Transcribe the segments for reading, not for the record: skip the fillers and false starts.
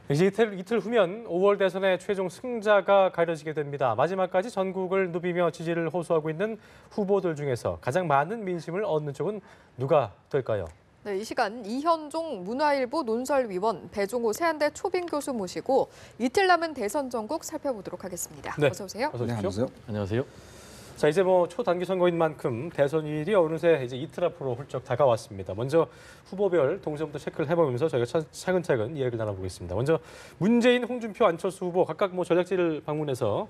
이제 이틀 후면 5월 대선의 최종 승자가 가려지게 됩니다. 마지막까지 전국을 누비며 지지를 호소하고 있는 후보들 중에서 가장 많은 민심을 얻는 쪽은 누가 될까요? 네, 이 시간 이현종 문화일보 논설위원, 배종호 세한대 초빙 교수 모시고 이틀 남은 대선 전국 살펴보도록 하겠습니다. 네. 어서 오세요. 어서 오십시오. 네, 안녕하세요. 안녕하세요. 자, 이제 초단기 선거인 만큼 대선일이 어느새 이제 이틀 앞으로 훌쩍 다가왔습니다. 먼저 후보별 동선부터 체크를 해보면서 저희가 차근차근 이야기를 나눠보겠습니다. 먼저 문재인, 홍준표, 안철수 후보 각각 전략지를 방문해서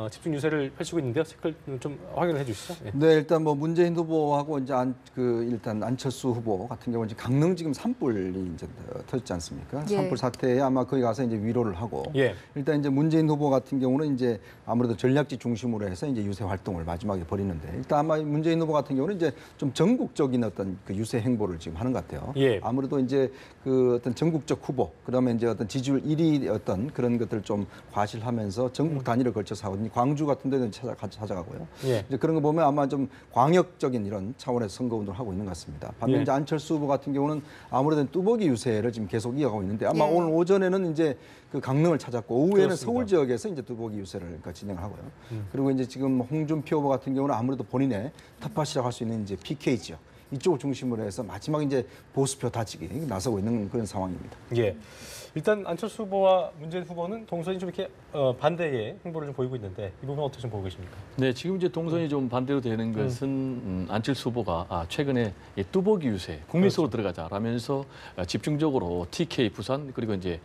집중 유세를 펼치고 있는데요. 체크를 좀 확인을 해주시죠. 예. 네, 일단 문재인 후보하고 이제 일단 안철수 후보 같은 경우는 이제 강릉 지금 산불이 이제 터졌지 않습니까? 예. 산불 사태에 아마 거기 가서 이제 위로를 하고 예. 일단 이제 문재인 후보 같은 경우는 이제 아무래도 전략지 중심으로 해서 이제 유세 활동을 마지막에 벌이는데 일단 아마 문재인 후보 같은 경우는 이제 좀 전국적인 어떤 그 유세 행보를 지금 하는 것 같아요. 예. 아무래도 이제 그 어떤 전국적 후보 그러면 이제 어떤 지지율 1위 어떤 그런 것들을 좀 과시하면서 전국 단위를 걸쳐서 하거든요. 광주 같은 데는 찾아가고요. 예. 이제 그런 거 보면 아마 좀 광역적인 이런 차원에서 선거 운동을 하고 있는 것 같습니다. 반면 예. 이제 안철수 후보 같은 경우는 아무래도 뚜벅이 유세를 지금 계속 이어가고 있는데 아마 예. 오늘 오전에는 이제 그 강릉을 찾았고 오후에는 그렇습니다. 서울 지역에서 이제 뚜벅이 유세를 그러니까 진행을 하고요. 그리고 이제 지금 홍준표 후보 같은 경우는 아무래도 본인의 타파시라고 할 수 있는 이제 PK 지역 이쪽을 중심으로 해서 마지막 이제 보수표 다지기 나서고 있는 그런 상황입니다. 예. 일단 안철수 후보와 문재인 후보는 동선이 좀 이렇게 반대의 행보를 좀 보이고 있는데 이 부분 어떻게 좀 보고 계십니까? 네, 지금 이제 동선이 좀 반대로 되는 것은 안철수 후보가 최근에 이 뚜벅이 유세, 국민 속으로 들어가자라면서 집중적으로 TK 부산 그리고 이제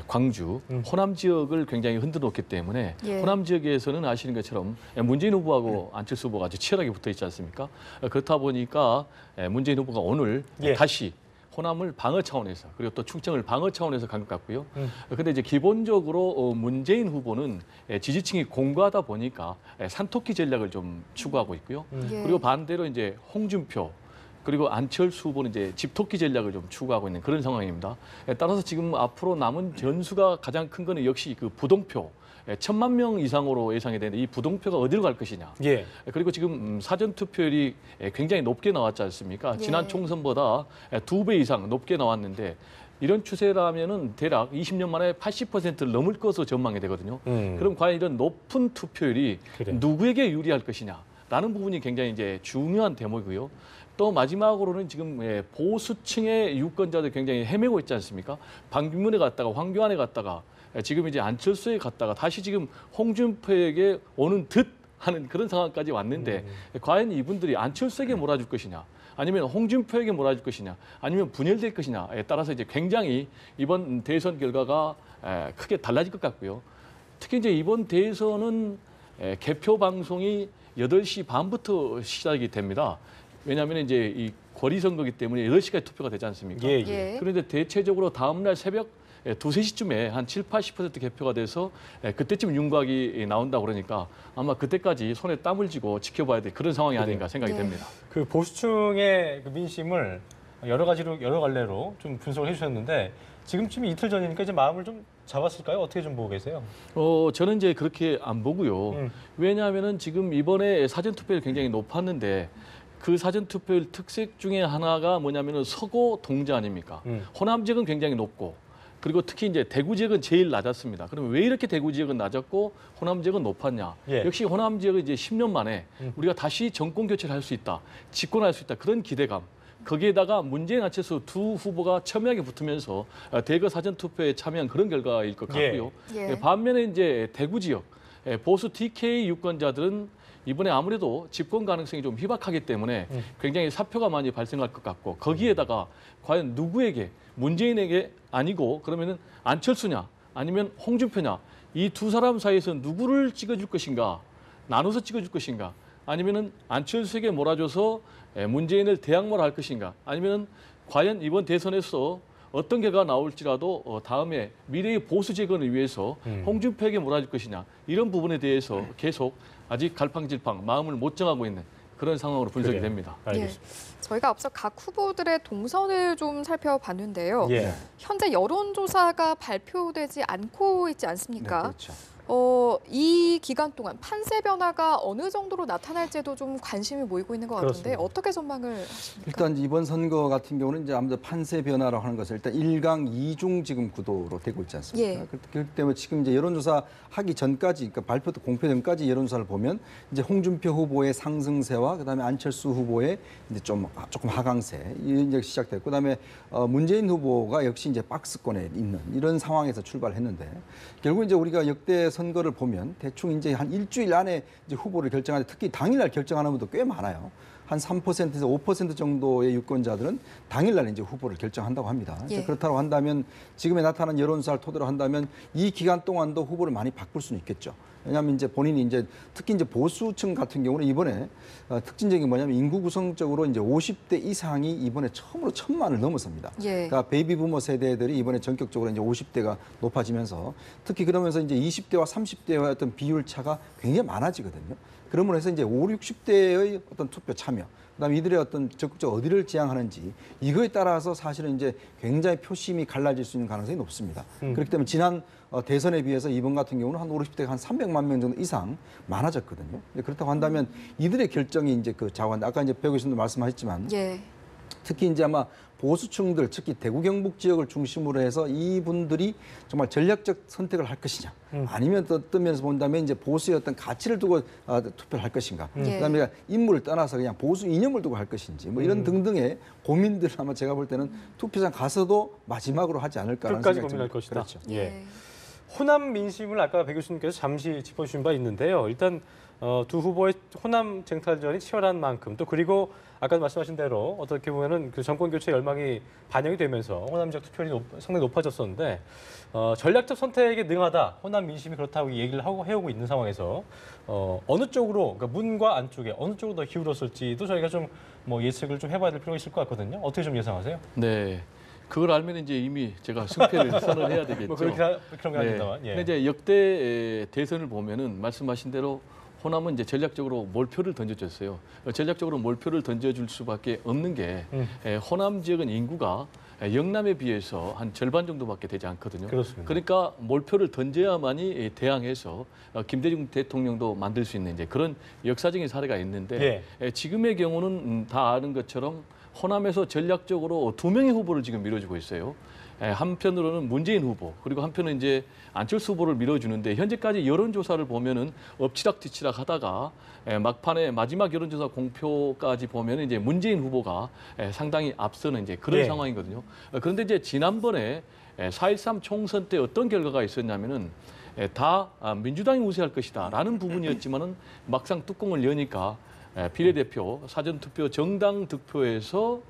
광주, 호남 지역을 굉장히 흔들어 놓기 때문에 예. 호남 지역에서는 아시는 것처럼 문재인 후보하고 안철수 후보가 아주 치열하게 붙어 있지 않습니까? 그렇다 보니까 문재인 후보가 오늘 예. 다시 호남을 방어 차원에서 그리고 또 충청을 방어 차원에서 간 것 같고요. 그런데 이제 기본적으로 문재인 후보는 지지층이 공고하다 보니까 산토끼 전략을 좀 추구하고 있고요. 예. 그리고 반대로 이제 홍준표 그리고 안철수 후보는 이제 집토끼 전략을 좀 추구하고 있는 그런 상황입니다. 따라서 지금 앞으로 남은 변수가 가장 큰 거는 역시 그 부동표. 1,000만 명 이상으로 예상이 되는데 이 부동표가 어디로 갈 것이냐. 예. 그리고 지금 사전 투표율이 굉장히 높게 나왔지 않습니까? 예. 지난 총선보다 2배 이상 높게 나왔는데 이런 추세라면은 대략 20년 만에 80%를 넘을 것으로 전망이 되거든요. 그럼 과연 이런 높은 투표율이 그래. 누구에게 유리할 것이냐라는 부분이 굉장히 이제 중요한 대목이고요. 또 마지막으로는 지금 보수층의 유권자들 굉장히 헤매고 있지 않습니까? 방규문에 갔다가 황교안에 갔다가 지금 이제 안철수에 갔다가 다시 지금 홍준표에게 오는 듯 하는 그런 상황까지 왔는데 과연 이분들이 안철수에게 몰아줄 것이냐 아니면 홍준표에게 몰아줄 것이냐 아니면 분열될 것이냐에 따라서 이제 굉장히 이번 대선 결과가 크게 달라질 것 같고요. 특히 이제 이번 대선은 개표 방송이 8시 반부터 시작이 됩니다. 왜냐하면 이제 이 거리선거기 때문에 8시까지 투표가 되지 않습니까? 예. 예. 그런데 대체적으로 다음날 새벽 2, 3시쯤에 한 7, 80% 개표가 돼서 그때쯤 윤곽이 나온다고 그러니까 아마 그때까지 손에 땀을 쥐고 지켜봐야 될 그런 상황이 아닌가 생각이 네. 됩니다. 그 보수층의 그 민심을 여러 갈래로 좀 분석을 해주셨는데 지금쯤이 이틀 전이니까 이제 마음을 좀 잡았을까요? 어떻게 좀 보고 계세요? 저는 이제 그렇게 안 보고요. 왜냐하면은 지금 이번에 사전 투표율이 굉장히 높았는데 그 사전 투표율 특색 중에 하나가 뭐냐면은 서고 동자 아닙니까? 호남 지역은 굉장히 높고 그리고 특히 이제 대구 지역은 제일 낮았습니다. 그러면 왜 이렇게 대구 지역은 낮았고 호남 지역은 높았냐? 예. 역시 호남 지역은 이제 10년 만에 우리가 다시 정권 교체를 할 수 있다, 집권할 수 있다 그런 기대감. 거기에다가 문재인, 안철수 두 후보가 첨예하게 붙으면서 대거 사전 투표에 참여한 그런 결과일 것 같고요. 예. 반면에 이제 대구 지역 보수 TK 유권자들은 이번에 아무래도 집권 가능성이 좀 희박하기 때문에 굉장히 사표가 많이 발생할 것 같고 거기에다가 과연 누구에게 문재인에게 아니고 그러면은 안철수냐 아니면 홍준표냐 이 두 사람 사이에서 누구를 찍어줄 것인가 나눠서 찍어줄 것인가 아니면은 안철수에게 몰아줘서 문재인을 대항마할 것인가 아니면은 과연 이번 대선에서 어떤 결과가 나올지라도 다음에 미래의 보수 재건을 위해서 홍준표에게 몰아줄 것이냐 이런 부분에 대해서 계속 아직 갈팡질팡 마음을 못 정하고 있는 그런 상황으로 분석이 그래요. 됩니다. 알겠습니다. 저희가 앞서 각 후보들의 동선을 좀 살펴봤는데요. 예. 현재 여론조사가 발표되지 않고 있지 네, 않습니까? 그렇죠. 이 기간 동안 판세 변화가 어느 정도로 나타날지도 좀 관심이 모이고 있는 것 같은데 그렇습니다. 어떻게 전망을 하십니까? 일단 이번 선거 같은 경우는 이제 아무래도 판세 변화라고 하는 것은 일단 1강 2중 지금 구도로 되고 있지 않습니까? 예. 그렇기 때문에 지금 이제 여론조사 하기 전까지, 그러니까 발표도 공표 전까지 여론조사를 보면 이제 홍준표 후보의 상승세와 그다음에 안철수 후보의 이제 조금 하강세 이제 시작됐고, 그다음에 문재인 후보가 역시 이제 박스권에 있는 이런 상황에서 출발했는데, 결국 이제 우리가 역대 선거를 보면 대충 이제 한 일주일 안에 이제 후보를 결정하는데, 특히 당일날 결정하는 분도 꽤 많아요. 한 3%에서 5% 정도의 유권자들은 당일날 이제 후보를 결정한다고 합니다. 예. 그렇다고 한다면 지금에 나타난 여론조사를 토대로 한다면 이 기간 동안도 후보를 많이 바꿀 수는 있겠죠. 왜냐하면 이제 본인이 이제 특히 이제 보수층 같은 경우는 이번에 특징적인 게 뭐냐면 인구 구성적으로 이제 50대 이상이 이번에 처음으로 1,000만을 넘어섭니다. 예. 그러니까 베이비 부머 세대들이 이번에 전격적으로 이제 50대가 높아지면서, 특히 그러면서 이제 20대와 30대의 어떤 비율 차가 굉장히 많아지거든요. 그러므로 해서 이제 5, 60대의 어떤 투표 참여, 그다음에 이들의 어떤 적극적 어디를 지향하는지, 이거에 따라서 사실은 이제 굉장히 표심이 갈라질 수 있는 가능성이 높습니다. 그렇기 때문에 지난 대선에 비해서 이번 같은 경우는 한 5, 60대가 한 300만 명 정도 이상 많아졌거든요. 그렇다고 한다면 이들의 결정이 이제 그 좌우한다. 아까 이제 배 교수님도 말씀하셨지만 예. 특히 이제 아마 보수층들, 특히 대구 경북 지역을 중심으로 해서 이분들이 정말 전략적 선택을 할 것이냐, 아니면 또 어떤 면에서 본다면 이제 보수의 어떤 가치를 두고 투표를 할 것인가, 예. 그다음에 인물을 떠나서 그냥 보수 이념을 두고 할 것인지, 뭐 이런 등등의 고민들을 아마 제가 볼 때는 투표장 가서도 마지막으로 하지 않을까라는 끝까지 생각이 고민할 듭니다. 것이다. 그렇죠. 예. 호남 민심을 아까 배 교수님께서 잠시 짚어주신 바 있는데요. 일단 두 후보의 호남 쟁탈전이 치열한 만큼, 또 그리고 아까 말씀하신 대로 어떻게 보면은 그 정권 교체 열망이 반영이 되면서 호남 지역 투표율이 상당히 높아졌었는데, 전략적 선택에 능하다, 호남 민심이 그렇다고 얘기를 해오고 있는 상황에서 어느 쪽으로, 그러니까 문과 안 쪽에 어느 쪽으로 더 기울었을지도 저희가 좀 뭐 예측을 좀 해봐야 될 필요가 있을 것 같거든요. 어떻게 좀 예상하세요? 네. 그걸 알면 이제 이미 제가 승패를 선언해야 되겠죠. 뭐 그런 게 아닙니다만. 예. 근데 이제 역대 대선을 보면은 말씀하신 대로 호남은 이제 전략적으로 몰표를 던져줬어요. 전략적으로 몰표를 던져줄 수밖에 없는 게 호남 지역은 인구가 영남에 비해서 한 절반 정도밖에 되지 않거든요. 그렇습니다. 그러니까 몰표를 던져야만이 대항해서 김대중 대통령도 만들 수 있는 이제 그런 역사적인 사례가 있는데, 지금의 경우는 다 아는 것처럼 호남에서 전략적으로 2명의 후보를 지금 밀어주고 있어요. 한편으로는 문재인 후보, 그리고 한편은 이제 안철수 후보를 밀어주는데, 현재까지 여론조사를 보면은 엎치락뒤치락 하다가 막판에 마지막 여론조사 공표까지 보면은 이제 문재인 후보가 상당히 앞서는 이제 그런 상황이거든요. 그런데 이제 지난번에 4.13 총선 때 어떤 결과가 있었냐면은 다 민주당이 우세할 것이다라는 부분이었지만은 막상 뚜껑을 여니까 비례대표, 사전투표, 정당 득표에서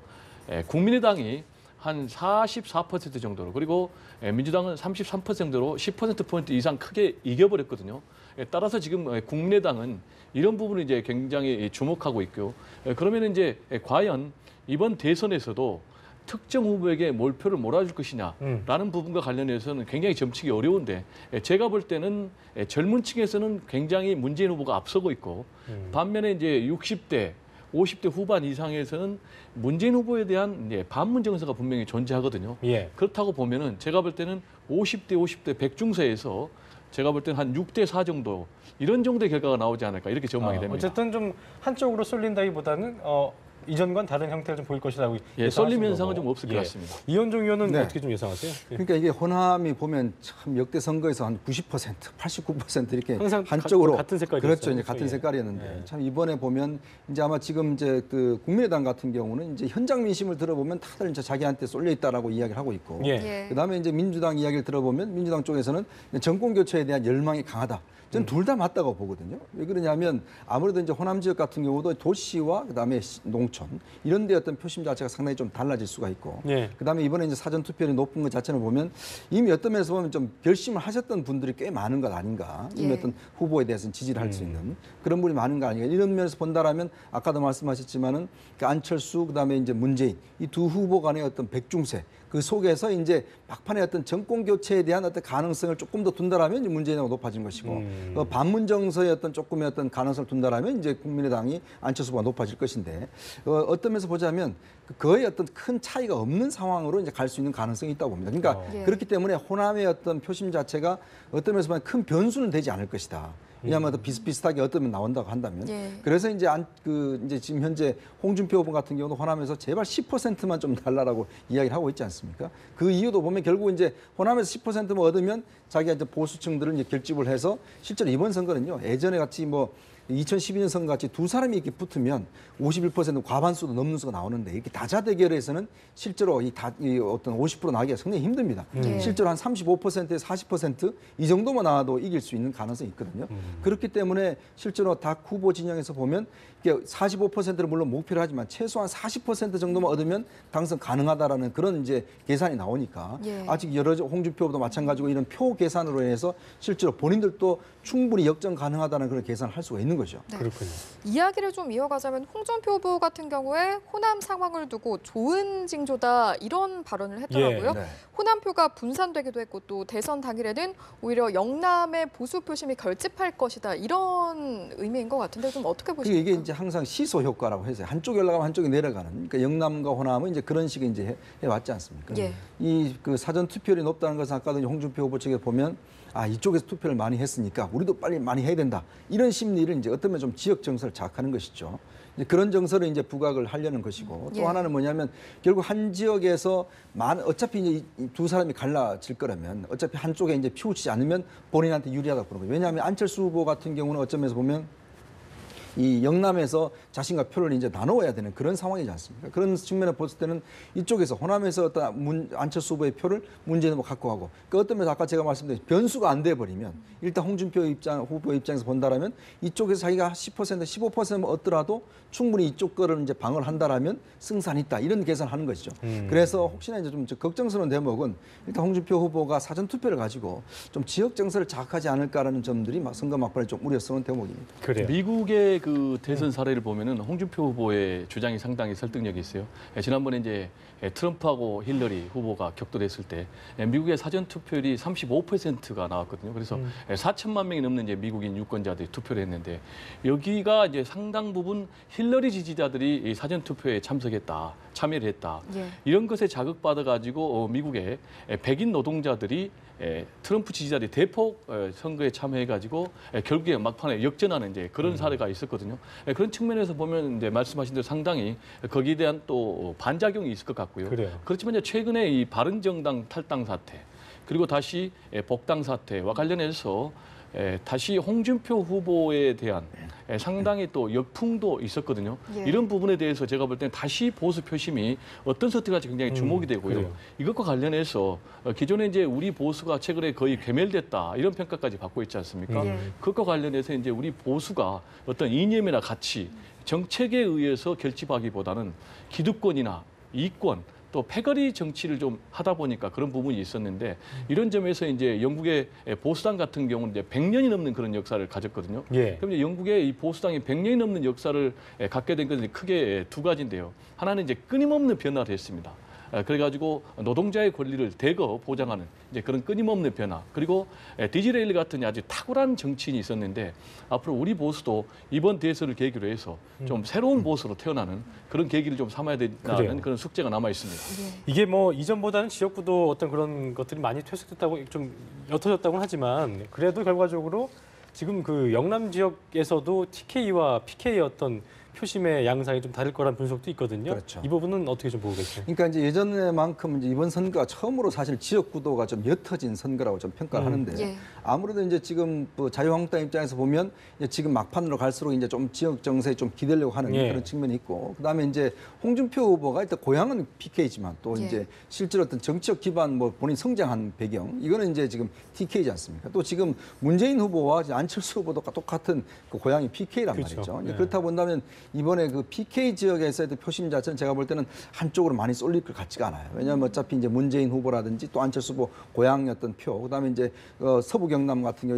국민의당이 한 44% 정도로, 그리고 민주당은 33% 정도로 10%포인트 이상 크게 이겨버렸거든요. 따라서 지금 국민의당은 이런 부분을 이제 굉장히 주목하고 있고요. 그러면 이제 과연 이번 대선에서도 특정 후보에게 몰표를 몰아줄 것이냐라는 부분과 관련해서는 굉장히 점치기 어려운데, 제가 볼 때는 젊은 층에서는 굉장히 문재인 후보가 앞서고 있고, 반면에 이제 60대, 50대 후반 이상에서는 문재인 후보에 대한 반문 정서가 분명히 존재하거든요. 그렇다고 보면은 제가 볼 때는 50대 백중세에서 제가 볼 때는 한 6대 4 정도, 이런 정도의 결과가 나오지 않을까, 이렇게 전망이 됩니다. 어쨌든 좀 한쪽으로 쏠린다기보다는 이전과는 다른 형태를 좀 보일 것이라고 쏠림 현상은 좀 없을 것 같습니다. 이현종 의원은 네. 어떻게 좀 예상하세요? 그러니까 이게 호남이 보면 참 역대 선거에서 한 90%, 89% 이렇게 항상 한쪽으로 같은 색깔이었어요. 그렇죠. 이제 같은 색깔이었는데 참 이번에 보면 이제 아마 지금 이제 그 국민의당 같은 경우는 이제 현장 민심을 들어보면 다들 이제 자기한테 쏠려 있다라고 이야기를 하고 있고, 그다음에 이제 민주당 이야기를 들어보면 민주당 쪽에서는 정권 교체에 대한 열망이 강하다. 저는 둘 다 맞다고 보거든요. 왜 그러냐면 아무래도 이제 호남 지역 같은 경우도 도시와 그다음에 농촌 이런 데 어떤 표심 자체가 상당히 좀 달라질 수가 있고, 그다음에 이번에 이제 사전 투표율이 높은 것 자체를 보면 이미 어떤 면에서 보면 좀 결심을 하셨던 분들이 꽤 많은 것 아닌가. 이미 어떤 후보에 대해서는 지지를 할 수 있는 그런 분이 많은 거 아닌가. 이런 면에서 본다라면 아까도 말씀하셨지만은 그 안철수 그다음에 이제 문재인 이 두 후보 간의 어떤 백중세, 그 속에서 이제 막판에 어떤 정권 교체에 대한 어떤 가능성을 조금 더 둔다라면 이제 문재인하고 높아진 것이고 반문 정서의 어떤 조금의 어떤 가능성을 둔다라면 이제 국민의당이 안철수 후보가 높아질 것인데 어떤 면에서 보자면 거의 어떤 큰 차이가 없는 상황으로 이제 갈 수 있는 가능성이 있다고 봅니다. 그러니까 예. 그렇기 때문에 호남의 어떤 표심 자체가 어떤 면에서 보면 큰 변수는 되지 않을 것이다. 왜냐하면 비슷비슷하게 어떤 면 나온다고 한다면. 예. 그래서 이제 이제 지금 현재 홍준표 후보 같은 경우는 호남에서 제발 10%만 좀 달라라고 이야기를 하고 있지 않습니까? 그 이유도 보면 결국 이제 호남에서 10%만 얻으면 자기가 이제 보수층들을 이제 결집을 해서 실제로 이번 선거는요. 예전에 같이 뭐 2012년 선거 같이 두 사람이 이렇게 붙으면 51% 과반수도 넘는 수가 나오는데 이렇게 다자 대결에서는 실제로 이 어떤 50% 나기가 상당히 힘듭니다. 실제로 한 35%에서 40%이 정도만 나와도 이길 수 있는 가능성이 있거든요. 그렇기 때문에 실제로 각 후보 진영에서 보면 이게 45%를 물론 목표로 하지만 최소한 40% 정도만 얻으면 당선 가능하다라는 그런 이제 계산이 나오니까 예. 아직 여러 홍준표 후보도 마찬가지고 이런 표 계산으로 인해서 실제로 본인들도 충분히 역전 가능하다는 그런 계산을 할 수가 있는 거죠. 네. 그렇군요. 이야기를 좀 이어가자면 홍준표 후보 같은 경우에 호남 상황을 두고 좋은 징조다 이런 발언을 했더라고요. 예, 네. 호남표가 분산되기도 했고 또 대선 당일에는 오히려 영남의 보수 표심이 결집할 것이다 이런 의미인 것 같은데 좀 어떻게 보십니까? 이게 이제 항상 시소 효과라고 해서 한쪽이 올라가면 한쪽이 내려가는. 그러니까 영남과 호남은 이제 그런 식의 이제 해왔지 않습니까? 예. 이 그 사전 투표율이 높다는 것은 아까도 이제 홍준표 후보 측에 보면 이쪽에서 투표를 많이 했으니까 우리도 빨리 많이 해야 된다. 이런 심리를 이제 어떤 면 좀 지역 정서를 자극하는 것이죠. 이제 그런 정서를 이제 부각을 하려는 것이고 또 예. 하나는 뭐냐면 결국 한 지역에서 어차피 이제 두 사람이 갈라질 거라면 어차피 한쪽에 이제 피우치지 않으면 본인한테 유리하다고 그런 거예요. 왜냐하면 안철수 후보 같은 경우는 어쩌면서 보면 이 영남에서 자신과 표를 이제 나누어야 되는 그런 상황이지 않습니까? 그런 측면을 봤을 때는 이쪽에서 호남에서 어떤 안철수 후보의 표를 문재인 후보 갖고 가고 그 어떤 면에서 아까 제가 말씀드린 변수가 안 돼 버리면 일단 홍준표 후보 입장에서 본다라면 이쪽에서 자기가 10% 15% 얻더라도 충분히 이쪽 거를 이제 방어를 한다라면 승산이 있다 이런 계산을 하는 것이죠. 그래서 혹시나 이제 좀 걱정스러운 대목은 일단 홍준표 후보가 사전 투표를 가지고 좀 지역 정서를 자극하지 않을까라는 점들이 선거 막판에 좀 우려스러운 대목입니다. 그래요. 미국의 그 대선 사례를 보면은 홍준표 후보의 주장이 상당히 설득력이 있어요. 지난번에 이제 트럼프하고 힐러리 후보가 격돌했을 때 미국의 사전 투표율이 35%가 나왔거든요. 그래서 4천만 명이 넘는 이제 미국인 유권자들이 투표를 했는데 여기가 이제 상당 부분 힐러리 지지자들이 이 사전 투표에 참여를 했다. 예. 이런 것에 자극받아 가지고 미국의 백인 노동자들이 트럼프 지지자들이 대폭 선거에 참여해가지고 결국에 막판에 역전하는 이제 그런 사례가 있었거든요. 그런 측면에서 보면 이제 말씀하신 대로 상당히 거기에 대한 또 반작용이 있을 것 같고요. 그래요. 그렇지만 이제 최근에 이 바른정당 탈당 사태 그리고 다시 복당 사태와 관련해서 다시 홍준표 후보에 대한 상당히 또 역풍도 있었거든요. 예. 이런 부분에 대해서 제가 볼 때는 다시 보수 표심이 어떤 선택할지 굉장히 주목이 되고요. 그래요. 이것과 관련해서 기존에 이제 우리 보수가 최근에 거의 괴멸됐다 이런 평가까지 받고 있지 않습니까? 예. 그것과 관련해서 이제 우리 보수가 어떤 이념이나 가치, 정책에 의해서 결집하기보다는 기득권이나 이권 또 패거리 정치를 좀 하다 보니까 그런 부분이 있었는데 이런 점에서 이제 영국의 보수당 같은 경우는 이제 100년이 넘는 그런 역사를 가졌거든요. 예. 그럼 이제 영국의 이 보수당이 100년이 넘는 역사를 갖게 된 것은 크게 두 가지인데요. 하나는 이제 끊임없는 변화를 했습니다. 그래가지고 노동자의 권리를 대거 보장하는 이제 그런 끊임없는 변화. 그리고 디즈레일리 같은 아주 탁월한 정치인이 있었는데 앞으로 우리 보수도 이번 대선을 계기로 해서 좀 새로운 보수로 태어나는 그런 계기를 좀 삼아야 그래요. 된다는 그런 숙제가 남아 있습니다. 예. 이게 뭐 이전보다는 지역구도 어떤 그런 것들이 많이 퇴색됐다고 좀 옅어졌다고는 하지만 그래도 결과적으로 지금 그 영남 지역에서도 TK와 PK의 어떤 표심의 양상이 좀 다를 거란 분석도 있거든요. 그렇죠. 이 부분은 어떻게 좀 보고 계세요? 그러니까 이제 예전에만큼 이제 이번 선거가 처음으로 사실 지역 구도가 좀 옅어진 선거라고 좀 평가를 하는데 예. 아무래도 이제 지금 뭐 자유한국당 입장에서 보면 이제 지금 막판으로 갈수록 이제 좀 지역 정세에 좀 기대려고 하는 예. 그런 측면이 있고 그다음에 이제 홍준표 후보가 일단 고향은 PK지만 또 예. 이제 실제로 어떤 정치적 기반 뭐 본인 성장한 배경 이거는 이제 지금 TK지 않습니까? 또 지금 문재인 후보와 이제 안철수 후보도 똑같은 그 고향이 PK란 그렇죠. 말이죠. 예. 그렇다 본다면 이번에 그 PK 지역에서의 표심 자체는 제가 볼 때는 한쪽으로 많이 쏠릴 것 같지가 않아요. 왜냐하면 어차피 이제 문재인 후보라든지 또 안철수 후보 고향이었던 표, 그다음에 이제 서부 경남 같은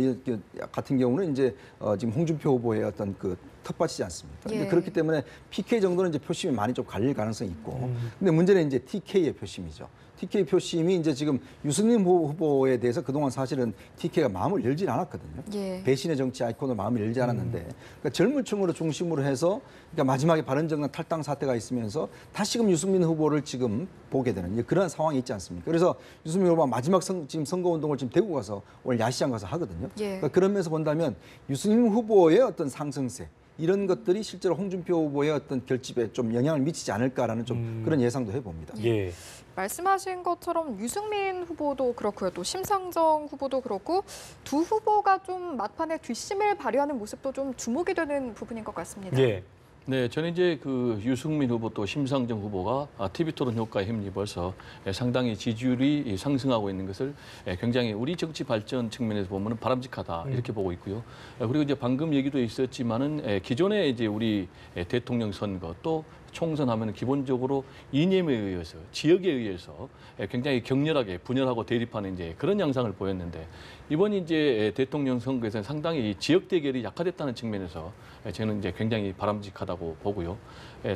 경우는 이제 지금 홍준표 후보의 어떤 그 텃밭이지 않습니까? 근데 예. 그렇기 때문에 PK 정도는 이제 표심이 많이 좀 갈릴 가능성이 있고, 근데 문제는 이제 TK의 표심이죠. TK 표심이 이제 지금 유승민 후보에 대해서 그동안 사실은 TK가 마음을 열지 않았거든요. 예. 배신의 정치 아이콘으로 마음을 열지 않았는데, 그러니까 젊은 층으로 중심으로 해서, 그러니까 마지막에 바른정당 탈당 사태가 있으면서 다시금 유승민 후보를 지금 보게 되는 이제 그런 상황이 있지 않습니까? 그래서 유승민 후보가 마지막 지금 선거운동을 지금 대구 가서 오늘 야시장 가서 하거든요. 예. 그러니까 그런 면에서 본다면 유승민 후보의 어떤 상승세, 이런 것들이 실제로 홍준표 후보의 어떤 결집에 좀 영향을 미치지 않을까라는 좀 그런 예상도 해봅니다. 예. 말씀하신 것처럼 유승민 후보도 그렇고요. 또 심상정 후보도 그렇고 두 후보가 좀 막판에 뒷심을 발휘하는 모습도 좀 주목이 되는 부분인 것 같습니다. 예. 네, 저는 이제 그 유승민 후보 또 심상정 후보가 TV 토론 효과에 힘입어서 상당히 지지율이 상승하고 있는 것을 굉장히 우리 정치 발전 측면에서 보면 바람직하다 이렇게 보고 있고요. 그리고 이제 방금 얘기도 있었지만은 기존에 이제 우리 대통령 선거 또 총선하면 기본적으로 이념에 의해서 지역에 의해서 굉장히 격렬하게 분열하고 대립하는 이제 그런 양상을 보였는데 이번 이제 대통령 선거에서는 상당히 지역 대결이 약화됐다는 측면에서 저는 이제 굉장히 바람직하다고 보고요.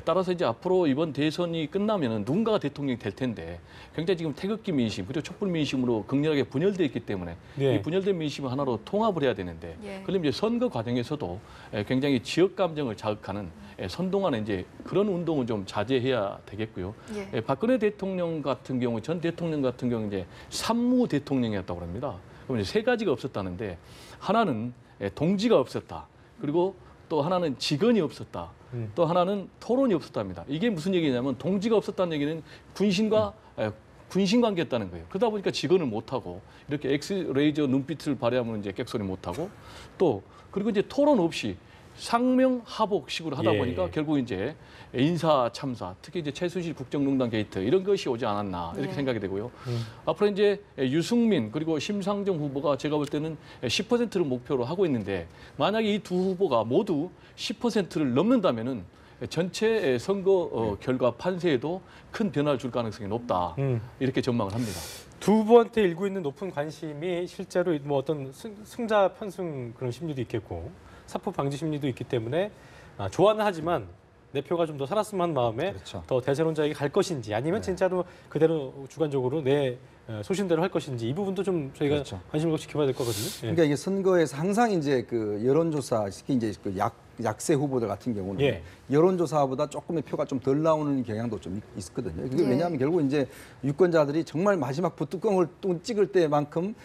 따라서 이제 앞으로 이번 대선이 끝나면은 누군가가 대통령이 될 텐데 굉장히 지금 태극기 민심 그리고 촛불 민심으로 극렬하게 분열되어 있기 때문에 예. 이 분열된 민심을 하나로 통합을 해야 되는데 예. 그럼 이제 선거 과정에서도 굉장히 지역 감정을 자극하는 선동하는 이제 그런 운동은 좀 자제해야 되겠고요. 예. 박근혜 대통령 같은 경우 전 대통령 같은 경우 이제 산무 대통령이었다고 합니다. 그럼 이제 세 가지가 없었다는데 하나는 동지가 없었다. 그리고 또 하나는 직언이 없었다. 또 하나는 토론이 없었답니다. 이게 무슨 얘기냐면 동지가 없었다는 얘기는 군신과 군신 관계였다는 거예요. 그러다 보니까 직언을 못하고 이렇게 엑스레이저 눈빛을 발휘하면 이제 객소리 못하고 또 그리고 이제 토론 없이 상명하복식으로 하다 예. 보니까 결국 이제 인사 참사, 특히 이제 최순실 국정농단 게이트 이런 것이 오지 않았나 이렇게 예. 생각이 되고요. 앞으로 이제 유승민 그리고 심상정 후보가 제가 볼 때는 10%를 목표로 하고 있는데 만약에 이 두 후보가 모두 10%를 넘는다면은 전체 선거 결과 판세에도 큰 변화를 줄 가능성이 높다 이렇게 전망을 합니다. 두 후보한테 일고 있는 높은 관심이 실제로 뭐 어떤 승자 편승 그런 심리도 있겠고 사포 방지 심리도 있기 때문에 좋아는 하지만 내 표가 좀 더 살았으면 하는 마음에 그렇죠. 더 대세론자에게 갈 것인지 아니면 진짜로 그대로 주관적으로 내 소신대로 할 것인지 이 부분도 좀 저희가 그렇죠. 관심을 지켜봐야 될 거거든요. 예. 그러니까 이게 선거에서 항상 이제 그 여론조사, 특히 이제 그 약세 후보들 같은 경우는 예. 여론조사보다 조금의 표가 좀 덜 나오는 경향도 좀 있거든요. 그게 예. 왜냐하면 결국 이제 유권자들이 정말 마지막 부뚜껑을 찍을 때만큼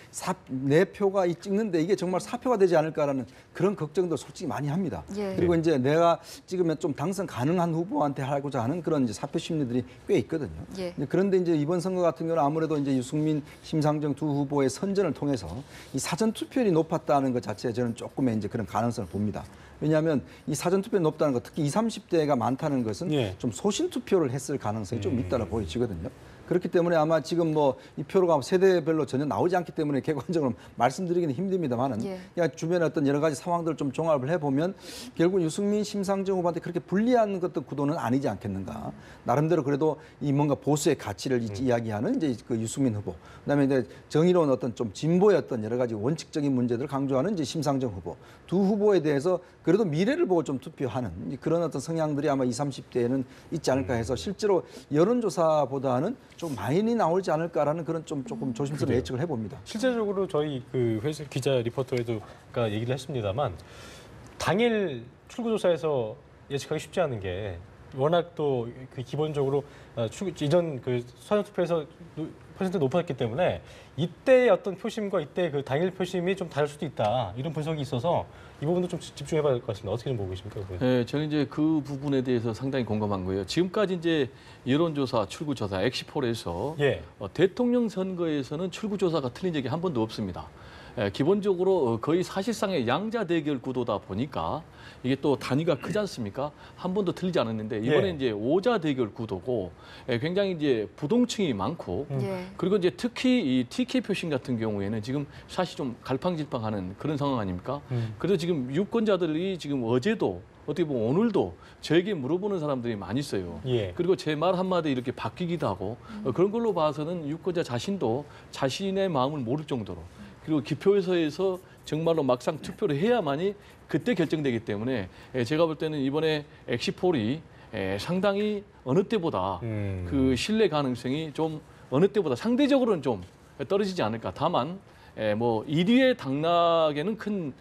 내 표가 찍는데 이게 정말 사표가 되지 않을까라는 그런 걱정도 솔직히 많이 합니다. 예. 그리고 이제 내가 찍으면 좀 당선 가능한 후보한테 하고자 하는 그런 이제 사표 심리들이 꽤 있거든요. 예. 그런데 이제 이번 선거 같은 경우는 아무래도 이제 유승민, 심상정 두 후보의 선전을 통해서 이 사전 투표율이 높았다는 것 자체에 저는 조금의 이제 그런 가능성을 봅니다. 왜냐하면 이 사전 투표율이 높다는 것, 특히 20, 30대가 많다는 것은 예. 좀 소신 투표를 했을 가능성이 좀 있다고 보여지거든요. 그렇기 때문에 아마 지금 뭐 이 표가 세대별로 전혀 나오지 않기 때문에 객관적으로 말씀드리기는 힘듭니다만은 예. 그냥 주변의 어떤 여러 가지 상황들을 좀 종합을 해보면 결국 유승민, 심상정 후보한테 그렇게 불리한 것도 구도는 아니지 않겠는가. 나름대로 그래도 이 뭔가 보수의 가치를 이야기하는 이제 그 유승민 후보. 그다음에 이제 정의로운 어떤 좀 진보의 어떤 여러 가지 원칙적인 문제들을 강조하는 이제 심상정 후보. 두 후보에 대해서 그래도 미래를 보고 좀 투표하는 그런 어떤 성향들이 아마 20, 30대에는 있지 않을까 해서 실제로 여론조사보다는 좀 많이 나오지 않을까라는 그런 좀 조금 조심스러운 그래요. 예측을 해봅니다. 실제적으로 저희 그 회사 기자 리포터에도 얘기를 했습니다만 당일 출구조사에서 예측하기 쉽지 않은 게 워낙 또 그 기본적으로 이전 그 사전투표에서 퍼센트 높았기 때문에 이때의 어떤 표심과 이때 그 당일 표심이 좀 다를 수도 있다 이런 분석이 있어서 이 부분도 좀 집중해봐야 될 것 같습니다. 어떻게 좀 보고 계십니까? 네, 저는 이제 그 부분에 대해서 상당히 공감한 거예요. 지금까지 이제 여론조사, 출구조사, 엑시폴에서 예. 대통령 선거에서는 출구조사가 틀린 적이 한 번도 없습니다. 기본적으로 거의 사실상의 양자 대결 구도다 보니까 이게 또 단위가 크지 않습니까? 한 번도 틀리지 않았는데 이번에 예. 이제 오자 대결 구도고 굉장히 이제 부동층이 많고 예. 그리고 이제 특히 이 TK 표심 같은 경우에는 지금 사실 좀 갈팡질팡하는 그런 상황 아닙니까? 그래서 지금 유권자들이 지금 어제도 어떻게 보면 오늘도 저에게 물어보는 사람들이 많이 있어요. 예. 그리고 제 말 한마디 이렇게 바뀌기도 하고 그런 걸로 봐서는 유권자 자신도 자신의 마음을 모를 정도로 그리고 기표소에서 정말로 막상 투표를 해야만이 그때 결정되기 때문에 제가 볼 때는 이번에 엑시폴이 상당히 어느 때보다 그 신뢰 가능성이 좀 어느 때보다 상대적으로는 좀 떨어지지 않을까. 다만 뭐 1위의 당락에는 큰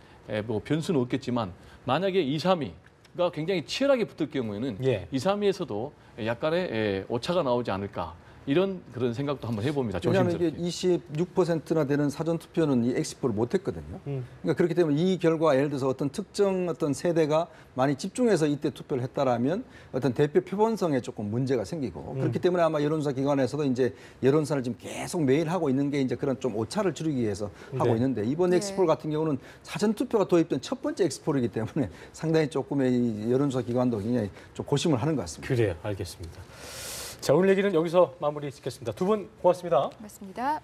뭐 변수는 없겠지만 만약에 2, 3위가 굉장히 치열하게 붙을 경우에는 2, 3위에서도 약간의 오차가 나오지 않을까. 이런 그런 생각도 한번 해봅니다. 왜냐하면 조심스럽게. 이게 26%나 되는 사전 투표는 이 엑시포를 못했거든요. 그러니까 그렇기 때문에 이 결과 예를 들어서 어떤 특정 어떤 세대가 많이 집중해서 이때 투표를 했다라면 어떤 대표 표본성에 조금 문제가 생기고 그렇기 때문에 아마 여론조사 기관에서도 이제 여론조사를 지금 계속 매일 하고 있는 게 이제 그런 좀 오차를 줄이기 위해서 하고 있는데 이번 엑시포 같은 경우는 사전 투표가 도입된 첫 번째 엑시포이기 때문에 상당히 조금의 이 여론조사 기관도 굉장히 좀 고심을 하는 것 같습니다. 그래요. 알겠습니다. 자, 오늘 얘기는 여기서 마무리 짓겠습니다. 두 분 고맙습니다. 맞습니다.